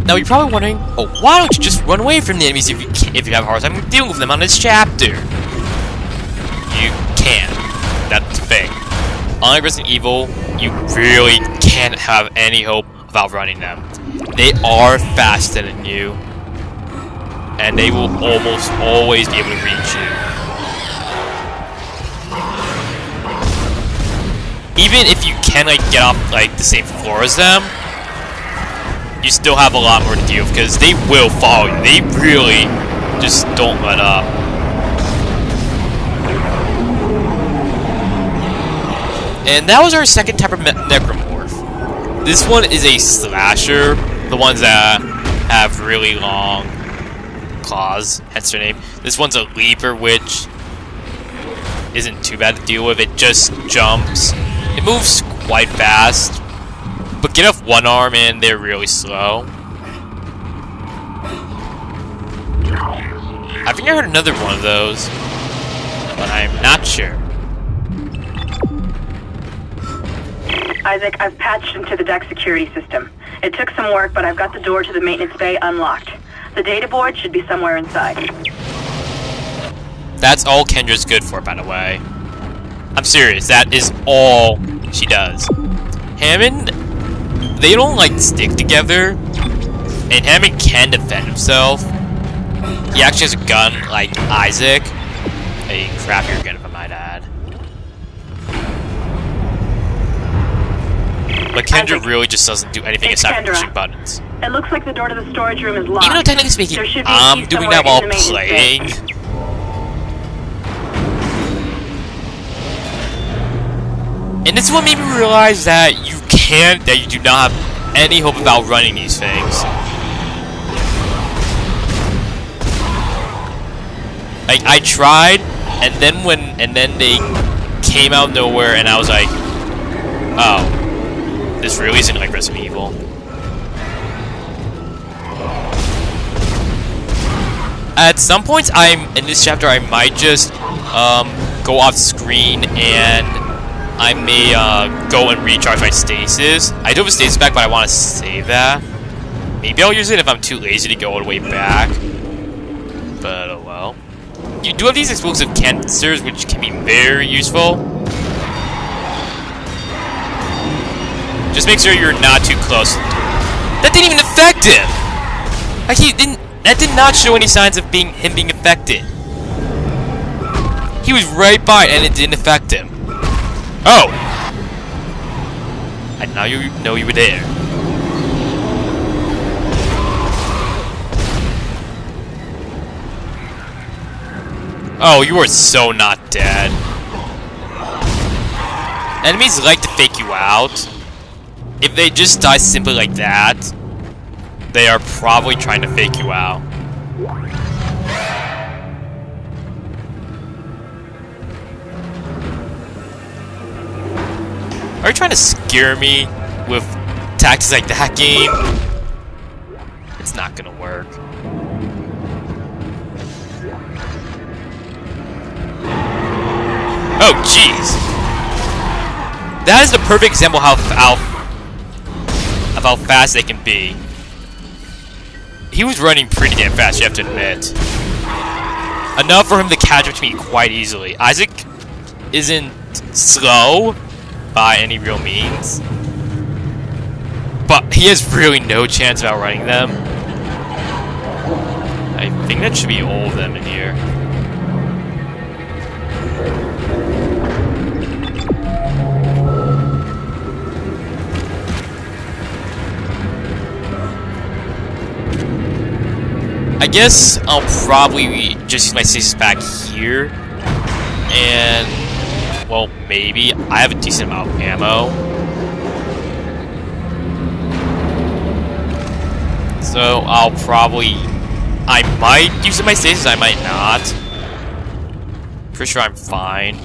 Now you're probably wondering, oh, why don't you just run away from the enemies if you have a hard time dealing with them on this chapter? You can't. That's the thing. Unlike Resident Evil, you really can't have any hope of outrunning them. They are faster than you, and they will almost always be able to reach you. Even if you can like get off like the same floor as them, you still have a lot more to deal with because they will follow you. They really just don't let up. And that was our second type of necromorph. This one is a slasher, the ones that have really long claws, hence their name. This one's a leaper, which isn't too bad to deal with. It just jumps. It moves quite fast, but get off one arm and they're really slow. I think I heard another one of those, but I'm not sure. Isaac, I've patched into the deck security system. It took some work, but I've got the door to the maintenance bay unlocked. The data board should be somewhere inside. That's all Kendra's good for, by the way. I'm serious, that is all she does. Hammond, they don't like stick together, and Hammond can defend himself. He actually has a gun like Isaac, a crappier gun if I might add. But Kendra Isaac, really just doesn't do anything aside from Kendra. pushing buttons. It looks like the door to the storage room is locked. Even though technically speaking, There should be a I'm key doing somewhere that while in the maintenance playing. bay. And this is what made me realize that you do not have any hope of outrunning these things. Like, I tried, and then they came out of nowhere, and I was like, oh, this really isn't like Resident Evil. At some points, in this chapter, I might just go off screen and I may go and recharge my stasis. I do have a stasis back, but I want to save that. Maybe I'll use it if I'm too lazy to go all the way back. But oh well. You do have these explosive canisters, which can be very useful. Just make sure you're not too close. That didn't even affect him. Like that did not show any signs of him being affected. He was right by it, and it didn't affect him. Oh! I now you know you were there. Oh, you are so not dead. Enemies like to fake you out. If they just die simply like that, they are probably trying to fake you out. Are you trying to scare me with tactics like that game? It's not gonna work. Oh, jeez. That is the perfect example of how fast they can be. He was running pretty damn fast, you have to admit. Enough for him to catch up to me quite easily. Isaac isn't slow by any real means, but he has really no chance of outrunning them. I think that should be all of them in here. I guess I'll probably just use my stasis back here, and, well, maybe. I have a decent amount of ammo. So I'll probably, I might use my stasis, I might not. Pretty sure I'm fine.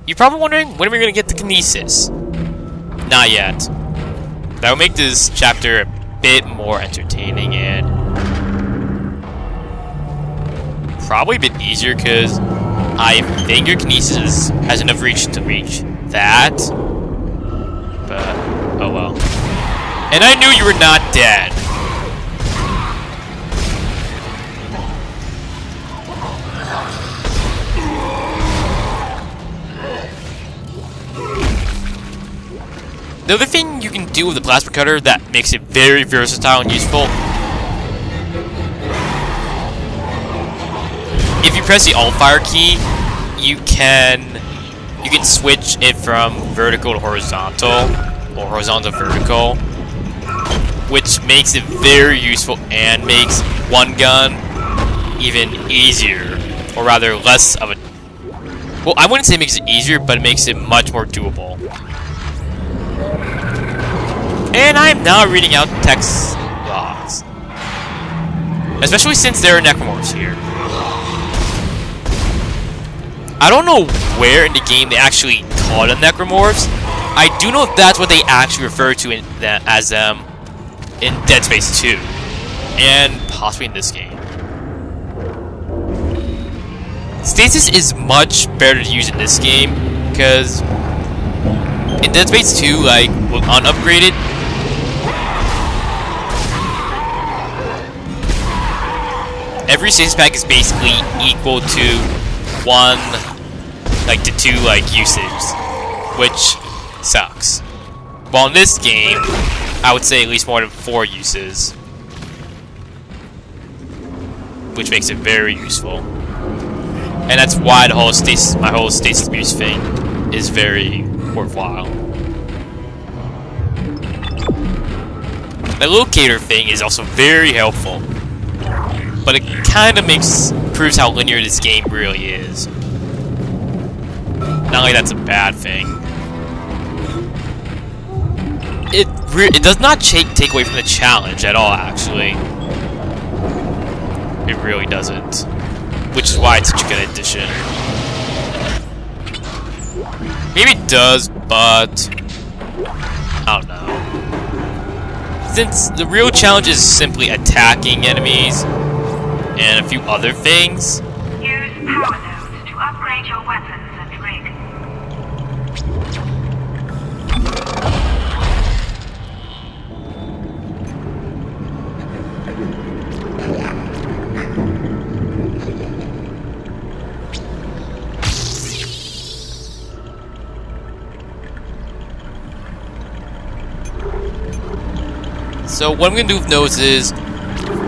You're probably wondering, when are we going to get the kinesis? Not yet. That will make this chapter a bit more entertaining and probably a bit easier, because I think your kinesis has enough reach to reach that. But, oh well. And I knew you were not dead. The other thing you can do with the plasma cutter that makes it very versatile and useful, if you press the alt fire key, you can switch it from vertical to horizontal, or horizontal to vertical, which makes it very useful and makes one gun even easier, or rather less of a... Well, I wouldn't say it makes it easier, but it makes it much more doable. And I am now reading out text logs. Especially since there are necromorphs here. I don't know where in the game they actually call them necromorphs. I do know that's what they actually refer to as them in Dead Space 2. And possibly in this game. Stasis is much better to use in this game, because in Dead Space 2, like, unupgraded, every stasis pack is basically equal to 1, like, to 2, like, usage, which sucks. While in this game, I would say at least more than 4 uses, which makes it very useful. And that's why my whole stasis boost thing is very worthwhile. The locator thing is also very helpful, but it kind of proves how linear this game really is. Not like that's a bad thing. It does not take away from the challenge at all, actually. It really doesn't. Which is why it's such a good addition. Maybe it does, but I don't know. Since the real challenge is simply attacking enemies and a few other things. Use power nodes to upgrade your weapons and rig. So what I'm going to do with nodes is,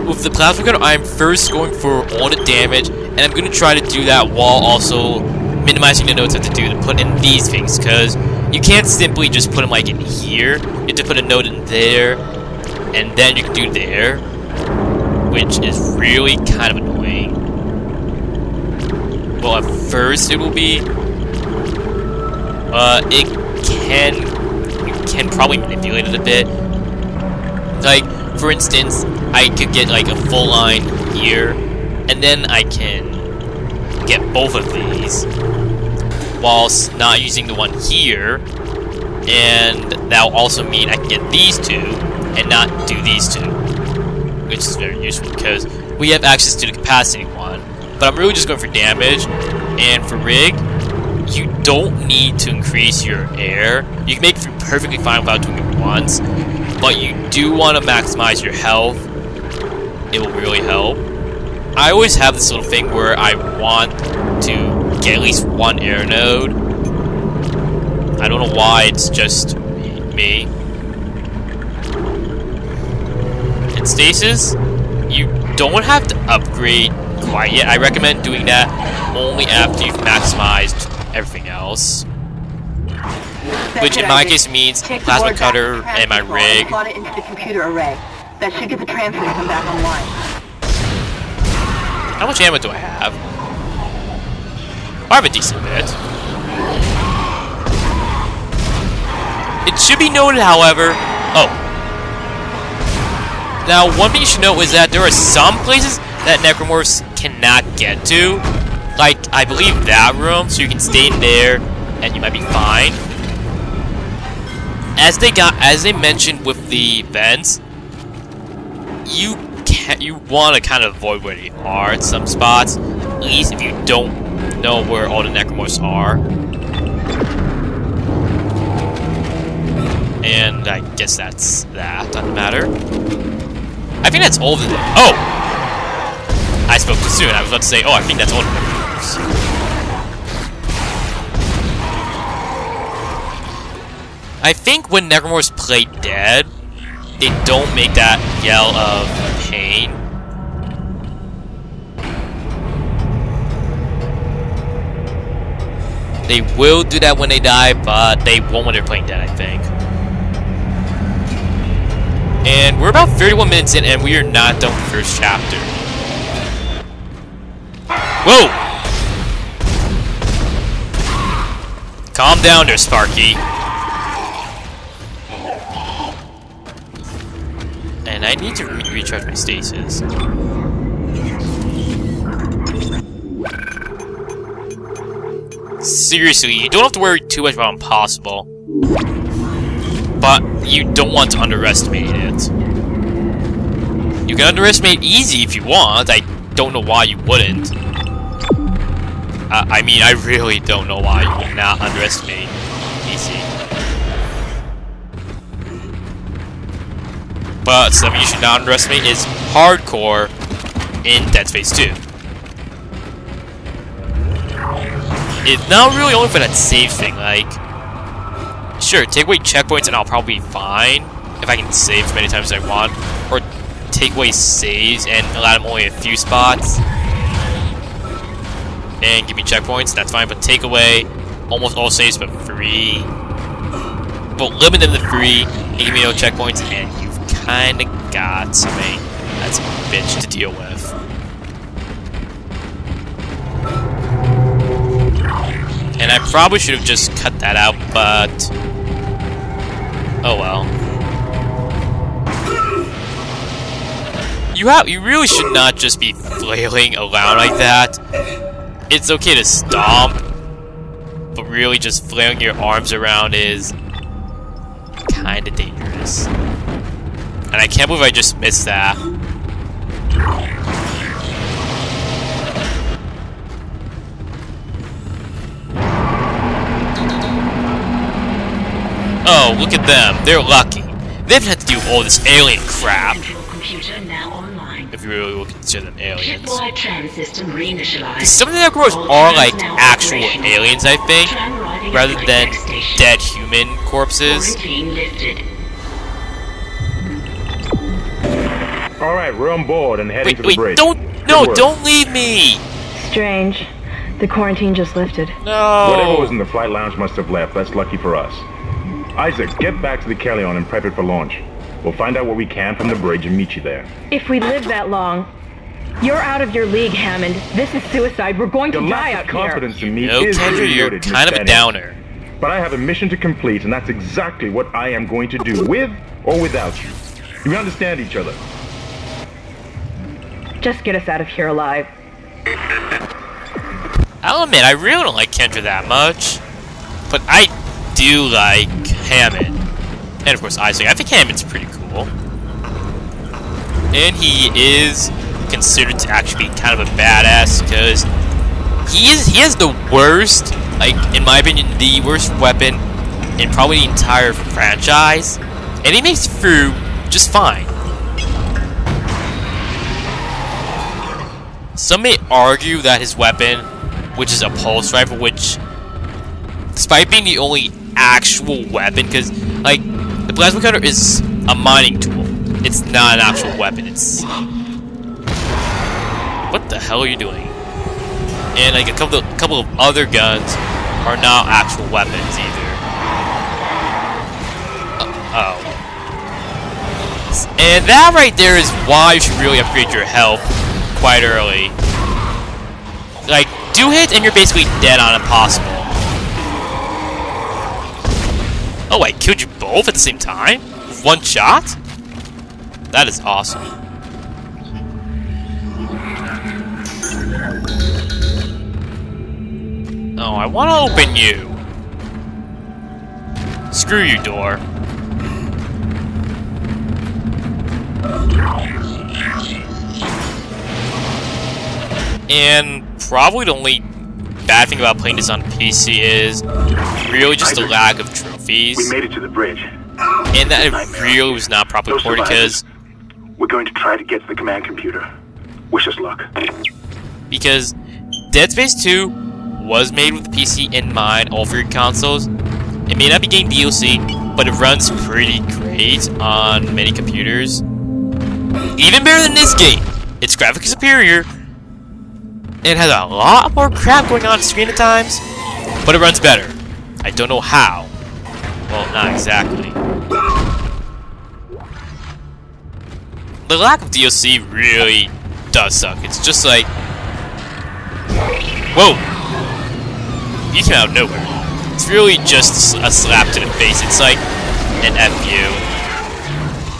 with the plasma cutter, I'm first going for all the damage, and I'm going to try to do that while also minimizing the nodes I have to do to put in these things, because you can't simply just put them like in here. You have to put a node in there, and then you can do there, which is really kind of annoying. Well, at first it will be, you can probably manipulate it a bit. Like, for instance, I could get like a full line here, and then I can get both of these, whilst not using the one here, and that'll also mean I can get these two, and not do these two, which is very useful, because we have access to the capacity one, but I'm really just going for damage, and for rig, you don't need to increase your air. You can make it perfectly fine without doing it once, but you do want to maximize your health. It will really help. I always have this little thing where I want to get at least one air node. I don't know why, it's just me. In stasis, you don't have to upgrade quite yet. I recommend doing that only after you've maximized everything else. Which in my case means plasma cutter and my rig. Plot it into the computer array. That should get the transfer to come back online. How much ammo do I have? I have a decent bit. It should be noted, however. Oh. Now, one thing you should know is that there are some places that necromorphs cannot get to. Like, I believe that room, so you can stay in there and you might be fine. As they mentioned with the vents, you want to kind of avoid where they are at some spots, at least if you don't know where all the necromorphs are. And I guess that's that. Doesn't matter. I think that's all of them. Oh! I spoke too soon. I was about to say, oh, I think that's all the necromorphs. I think when necromorphs play dead, they don't make that yell of pain. They will do that when they die, but they won't when they're playing dead, I think. And we're about 31 minutes in, and we are not done with the first chapter. Whoa! Calm down there, Sparky. And I need to recharge my stasis. Seriously, you don't have to worry too much about impossible. But you don't want to underestimate it. You can underestimate easy if you want. I don't know why you wouldn't. I mean, I really don't know why you would not underestimate easy. But something you should not underestimate is hardcore in Dead Space 2. It's not really only for that save thing, like... Sure, take away checkpoints and I'll probably be fine if I can save as many times as I want. Or take away saves and allow them only a few spots. And give me checkpoints, that's fine, but take away almost all saves but 3. But limit them to 3 and give me no checkpoints and you've kinda got something that's a bitch to deal with. And I probably should have just cut that out, but... oh well. You really should not just be flailing around like that. It's okay to stomp, but really just flailing your arms around is kinda dangerous. And I can't believe I just missed that. Oh, look at them. They're lucky. They haven't had to deal with all this alien crap. Computer now online. If you really will consider them aliens. Shipwide tram system reinitialized. Some of the necromorphs are like actual aliens, I think, rather than dead human corpses. Quarantine lifted. Alright, we're on board and heading to the bridge. Don't leave me! Strange. The quarantine just lifted. No! Whatever was in the flight lounge must have left. That's lucky for us. Isaac, get back to the Kellion and prep it for launch. We'll find out what we can from the bridge and meet you there. If we live that long, you're out of your league, Hammond. This is suicide. We're going to die out here. Confidence in me No, is Kendra, you're noted, kind of a downer. But I have a mission to complete, and that's exactly what I am going to do, with or without you. Do we understand each other? Just get us out of here alive. I'll admit, I really don't like Kendra that much. But I do like Hammond. And of course Isaac. I think Hammond's pretty cool. And he is considered to actually be kind of a badass, because he has the worst, like, in my opinion, the worst weapon in probably the entire franchise. And he makes it through just fine. Some may argue that his weapon, which is a pulse rifle, which, despite being the only actual weapon, because, like, the plasma cutter is a mining tool. It's not an actual weapon. It's... what the hell are you doing? And, like, a couple of other guns are not actual weapons either. Oh. And that right there is why you should really upgrade your health quite early. Like, 2 hits and you're basically dead on impossible. Oh, I killed you both at the same time? With 1 shot? That is awesome. Oh, I want to open you. Screw you, door. And probably the only bad thing about playing this on PC is really just the lack of trophies. We made it to the bridge. And that it really was not properly Those ported because we're going to try to get to the command computer. Wish us luck. Dead Space 2 was made with the PC in mind, all 3 consoles. It may not be game DLC, but it runs pretty great on many computers. Even better than this game. Its graphics is superior. It has a lot more crap going on screen at times, but it runs better. I don't know how. Well, not exactly. The lack of DLC really does suck. It's just like... Whoa! You came out of nowhere. It's really just a slap to the face. It's like an FU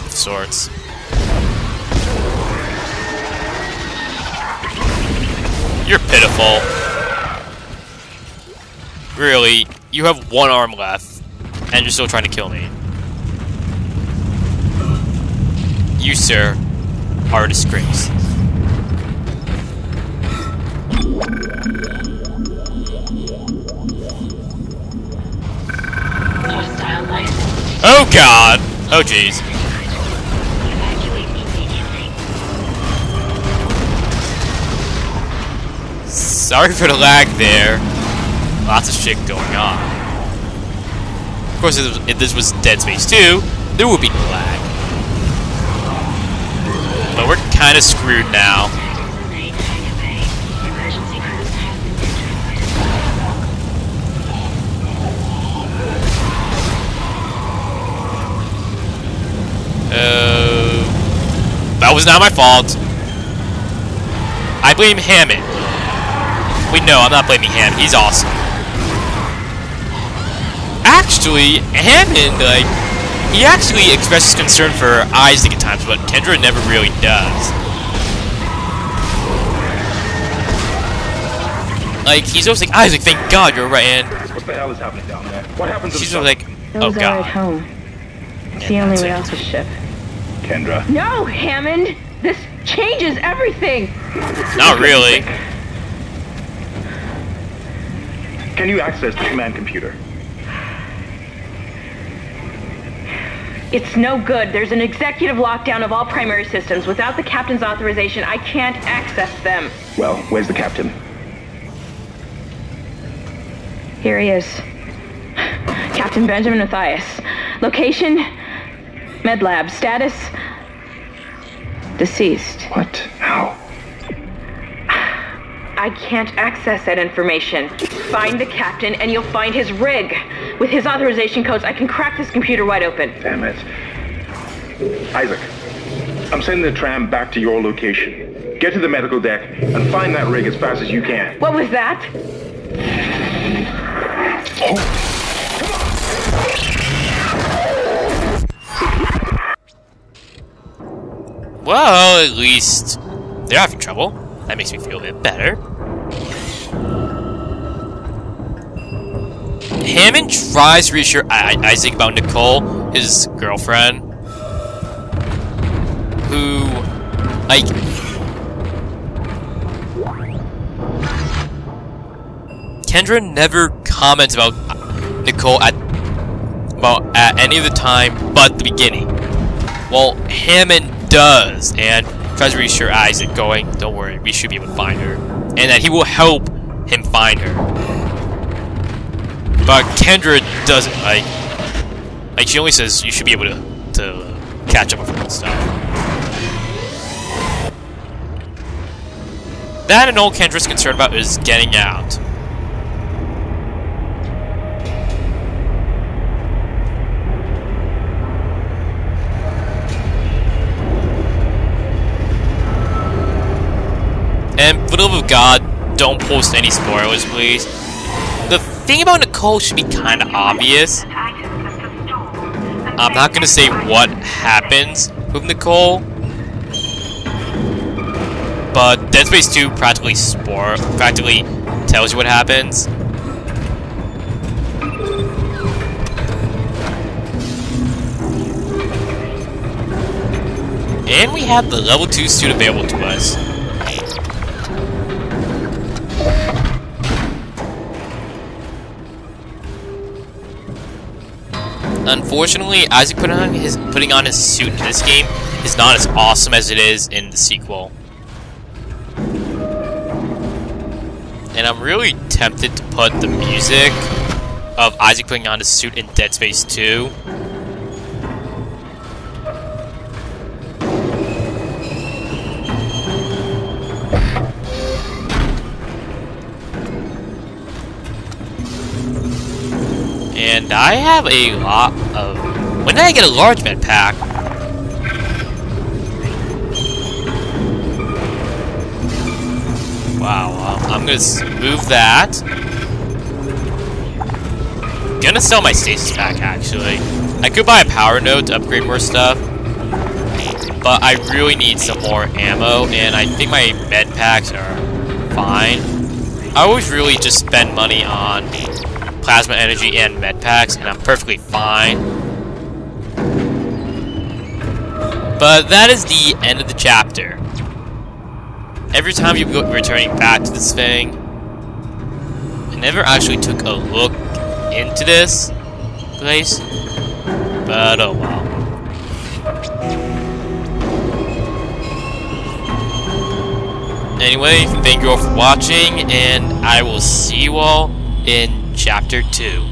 of sorts. You're pitiful. Really, you have 1 arm left, and you're still trying to kill me. You, sir, are a disgrace. Oh god! Oh jeez. Sorry for the lag there. Lots of shit going on. Of course, if this was Dead Space 2, there would be no lag. But we're kind of screwed now. That was not my fault. I blame Hammond. Wait, no, I'm not blaming Hammond. He's awesome. Actually, Hammond, like, he actually expresses concern for Isaac at times, but Kendra never really does. Like, he's always like, Isaac, thank God you're right, and What the hell is happening down there? What happened to she's the always like, oh Those are at God. home. It's the And only that's way it. off the ship. Kendra. No, Hammond! This changes everything! Not really. Can you access the command computer? It's no good. There's an executive lockdown of all primary systems. Without the captain's authorization, I can't access them. Well, where's the captain? Here he is. Captain Benjamin Mathias. Location, Med Lab. Status, deceased. What? How? I can't access that information. Find the captain and you'll find his rig. With his authorization codes, I can crack this computer wide open. Damn it. Isaac, I'm sending the tram back to your location. Get to the medical deck and find that rig as fast as you can. What was that? Well, at least they're having trouble. That makes me feel a bit better. Hammond tries to reassure Isaac about Nicole, his girlfriend, who, like, Kendra never comments about Nicole at any of the time but the beginning. Well, Hammond does, and tries to reassure Isaac, going, don't worry, we should be able to find her. And that he will help him find her. But Kendra doesn't, like she only says you should be able to catch up with her and stuff. That and all Kendra's concerned about is getting out. And for the love of God, don't post any spoilers, please. The thing about Nicole should be kind of obvious. I'm not gonna say what happens with Nicole, but Dead Space 2 practically tells you what happens. And we have the level 2 suit available to us. Unfortunately, Isaac putting on his suit in this game is not as awesome as it is in the sequel. And I'm really tempted to put the music of Isaac putting on his suit in Dead Space 2. And I have a lot of... When did I get a large med pack? Wow, I'm gonna move that. Gonna sell my stasis pack, actually. I could buy a power node to upgrade more stuff, but I really need some more ammo, and I think my med packs are fine. I always really just spend money on plasma energy and med packs, and I'm perfectly fine. But that is the end of the chapter. Every time you go returning back to this thing, I never actually took a look into this place, but oh well. Anyway, thank you all for watching, and I will see you all in Chapter 2.